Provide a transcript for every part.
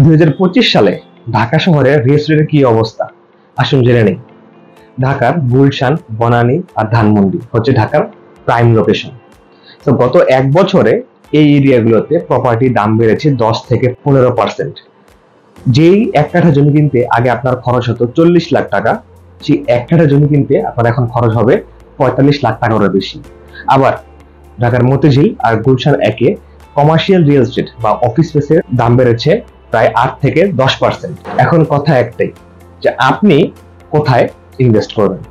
2025 সালে ঢাকা শহরের রিয়েল এস্টেটের কি অবস্থা আসুন জেনে নেই। ঢাকার গুলশান, বনানী আর ধানমন্ডি হচ্ছে ঢাকার প্রাইম লোকেশন। তো গত এক বছরে এই এরিয়াগুলোতে প্রপার্টির দাম বেড়েছে 10 থেকে 15%। যেই এক কাঠা জমি কিনতে আগে আপনার খরচ হতো 40 লাখ টাকা, সেই এক কাঠা জমি কিনতে আপনার এখন খরচ হবে 45 লাখ টাকারও বেশি। আবার ঢাকার মতিঝিল আর গুলশান একে কমার্শিয়াল রিয়েল এস্টেট বা অফিস স্পেসের দাম বেড়েছে প্রায় 8 থেকে 10%। এখন কথা একটাই যে আপনি কোথায় ইনভেস্ট করবেন।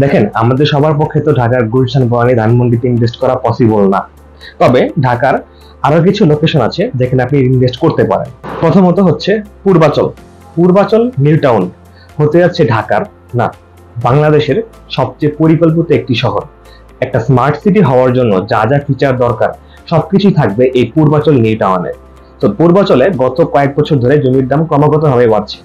দেখেন, আমাদের সবার পক্ষে তো ঢাকার গুলশান, বনানী, ধানমন্ডিতে ইনভেস্ট করা পসিবল না। তবে ঢাকার আরো কিছু লোকেশন আছে যেখানে আপনি ইনভেস্ট করতে পারেন। প্রথমত হচ্ছে পূর্বাচল। পূর্বাচল নিউ টাউন হতে যাচ্ছে ঢাকার না, বাংলাদেশের সবচেয়ে পরিকল্পিত একটি শহর। একটা স্মার্ট সিটি হওয়ার জন্য যা যা ফিচার দরকার সবকিছুই থাকবে এই পূর্বাচল নিউ টাউনে। তো পূর্বাচলে গত কয়েক বছর ধরে জমির দাম ক্রমাগতভাবে বাড়ছে।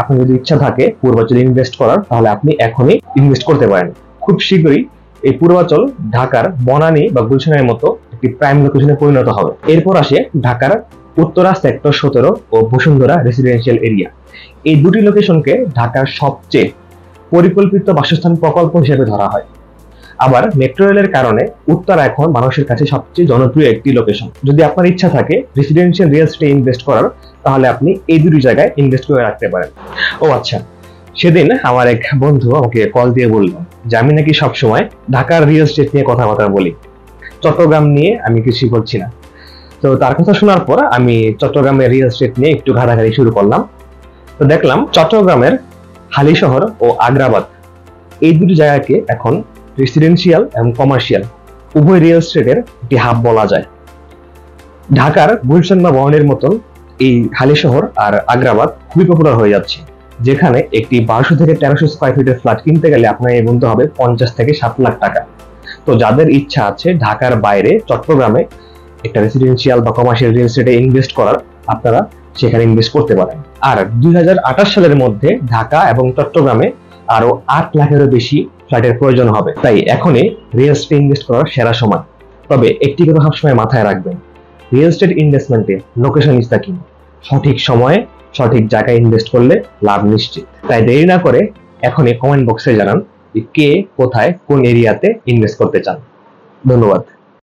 আপনার যদি ইচ্ছা থাকে পূর্বাচলে ইনভেস্ট করার, তাহলে আপনি এখনই ইনভেস্ট করতে পারেন। খুব শীঘ্রই এই পূর্বাচল ঢাকার বনানী বা গুলশানের মতো একটি প্রাইম লোকেশনে পরিণত হবে। এরপর আসে ঢাকার উত্তরা সেক্টর 17 ও বসুন্ধরা রেসিডেন্সিয়াল এরিয়া। এই দুটি লোকেশনকে ঢাকার সবচেয়ে পরিকল্পিত বাসস্থান প্রকল্প হিসেবে ধরা হয়। আবার মেট্রো রেলের কারণে উত্তরা এখন মানুষের কাছে সবচেয়ে জনপ্রিয় একটি লোকেশন। যদি আপনার ইচ্ছা থাকে রেসিডেন্সিয়াল রিয়েল এস্টেটে ইনভেস্ট করার, তাহলে আপনি এই দুটি জায়গায় ইনভেস্ট করে রাখতে পারেন। ও আচ্ছা, সেদিন আমার এক বন্ধু আমাকে কল দিয়ে বলল যে আমি নাকি সবসময় ঢাকার রিয়েল এস্টেট নিয়ে কথাবার্তা বলি, চট্টগ্রাম নিয়ে আমি কিছুই বলছি না। তো তার কথা শোনার পর আমি চট্টগ্রামের রিয়েল এস্টেট নিয়ে একটু ঘাটাঘাটি শুরু করলাম। তো দেখলাম চট্টগ্রামের হালিশহর ও আগ্রাবাদ এই দুটি জায়গাকে এখন রেসিডেন্সিয়াল এবং কমার্শিয়াল উভয় রিয়েল এস্টেটের একটি হাব বলা যায়। ঢাকার গুলশান বা বনানীর মতন এই হালিশহর আর আগ্রাবাদ খুবই পপুলার হয়ে যাচ্ছে, যেখানে একটি 1200 থেকে 1300 স্কয়ার ফিটের ফ্ল্যাট কিনতে গেলে আপনার গুনতে হবে 50 থেকে 7 লাখ টাকা। তো যাদের ইচ্ছা আছে ঢাকার বাইরে চট্টগ্রামে একটা রেসিডেন্সিয়াল বা কমার্শিয়াল রিয়েল এস্টেটে ইনভেস্ট করার, আপনারা সেখানে ইনভেস্ট করতে পারেন। আর 2028 সালের মধ্যে ঢাকা এবং চট্টগ্রামে আরো 8 লাখেরও বেশি ফ্ল্যাটের প্রয়োজন হবে। তাই এখনই রিয়েল এস্টেটে ইনভেস্ট করার সেরা সময়। তবে একটি কথা সবসময় মাথায় রাখবেন, রিয়েল এস্টেট ইনভেস্টমেন্টে লোকেশন ইজ দ্য কি। সঠিক সময়ে সঠিক জায়গায় ইনভেস্ট করলে লাভ নিশ্চিত। তাই দেরি না করে এখনই কমেন্ট বক্সে জানান যে কে কোথায় কোন এরিয়াতে ইনভেস্ট করতে চান। ধন্যবাদ।